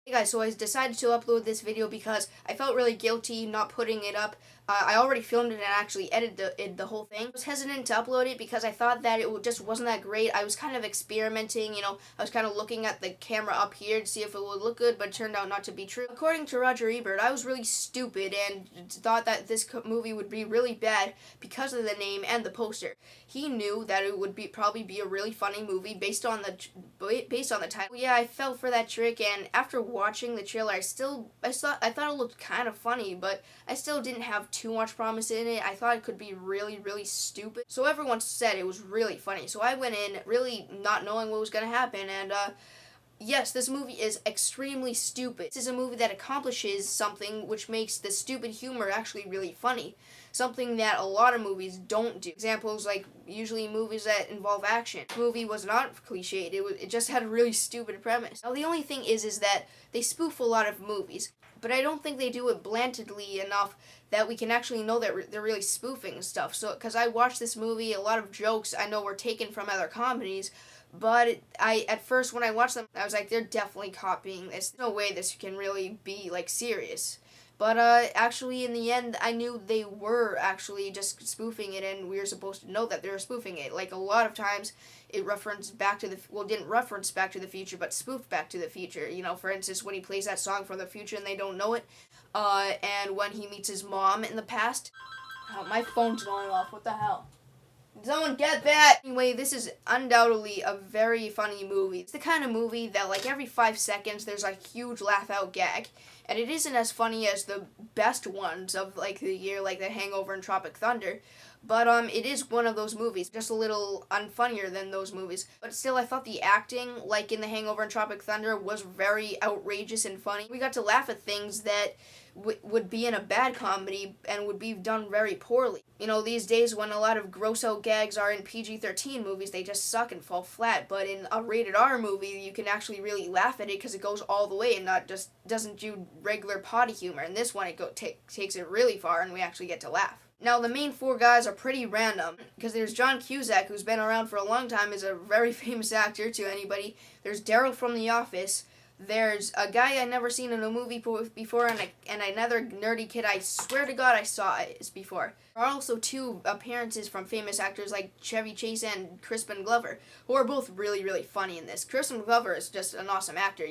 Hey guys, so I decided to upload this video because I felt really guilty not putting it up. I already filmed it and actually edited the whole thing. I was hesitant to upload it because I thought that it just wasn't that great. I was kind of experimenting, I was kind of looking at the camera up here to see if it would look good, but it turned out not to be true. According to Roger Ebert, I was really stupid and thought that this movie would be really bad because of the name and the poster. He knew that it would probably be a really funny movie based on the title. Yeah, I fell for that trick, and after watching the trailer, I thought it looked kind of funny, but I still didn't have too much promise in it. I thought it could be really, really stupid. So everyone said it was really funny. So I went in really not knowing what was going to happen, and yes, this movie is extremely stupid. This is a movie that accomplishes something which makes the stupid humor actually really funny. Something that a lot of movies don't do. Examples like usually movies that involve action. This movie was not cliched. It just had a really stupid premise. Now the only thing is that they spoof a lot of movies, but I don't think they do it blatantly enough that we can actually know that they're really spoofing stuff. So, because I watched this movie, a lot of jokes I know were taken from other comedies, but at first when I watched them, I was like, they're definitely copying this. There's no way this can really be like serious. But actually, in the end, I knew they were actually just spoofing it, and we were supposed to know that they were spoofing it. Like, a lot of times, it referenced didn't reference Back to the Future, but spoofed Back to the Future. For instance, when he plays that song from the future and they don't know it, and when he meets his mom in the past. Oh, my phone's going off. What the hell? Did someone get that? Anyway, this is undoubtedly a very funny movie. It's the kind of movie that, like, every 5 seconds there's a huge laugh-out gag. And it isn't as funny as the best ones of, like, the year, like The Hangover and Tropic Thunder. But, it is one of those movies, just a little unfunnier than those movies. But still, I thought the acting, like in The Hangover and Tropic Thunder, was very outrageous and funny. We got to laugh at things that would be in a bad comedy and would be done very poorly. These days when a lot of gross-out gags are in PG-13 movies, they just suck and fall flat. But in a rated R movie, you can actually really laugh at it because it goes all the way and not just doesn't do regular potty humor. And this one, takes it really far and we actually get to laugh. Now, the main 4 guys are pretty random, because there's John Cusack, who's been around for a long time, is a very famous actor to anybody. There's Daryl from The Office. There's a guy I never seen in a movie before, and another nerdy kid I swear to God I saw it before. There are also 2 appearances from famous actors like Chevy Chase and Crispin Glover, who are both really, really funny in this. Crispin Glover is just an awesome actor,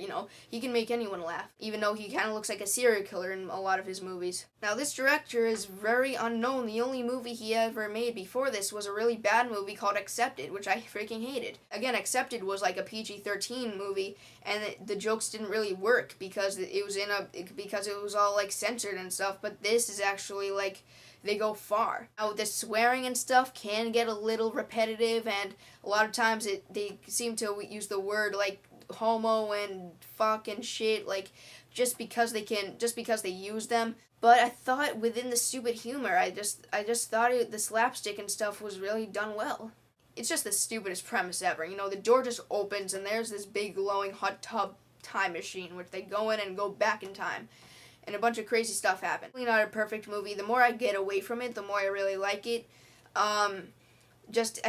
he can make anyone laugh, even though he kind of looks like a serial killer in a lot of his movies. Now, this director is very unknown. The only movie he ever made before this was a really bad movie called Accepted, which I freaking hated. Again, Accepted was like a PG-13 movie, and the jokes didn't really work because it was all like censored and stuff, but this is actually like they go far. Now, the swearing and stuff can get a little repetitive, and a lot of times they seem to use the word like homo and fuck and shit, like just because they use them. But I thought within the stupid humor, I just thought the slapstick and stuff was really done well. It's just the stupidest premise ever. The door just opens and there's this big glowing hot tub time machine, which they go in and go back in time. And a bunch of crazy stuff happens. Really not a perfect movie. The more I get away from it, the more I really like it. I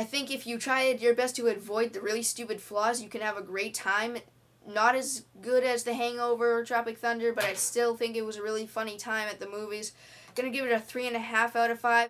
think if you try your best to avoid the really stupid flaws, you can have a great time. Not as good as The Hangover or Tropic Thunder, but I still think it was a really funny time at the movies. Gonna give it a 3.5 out of 5.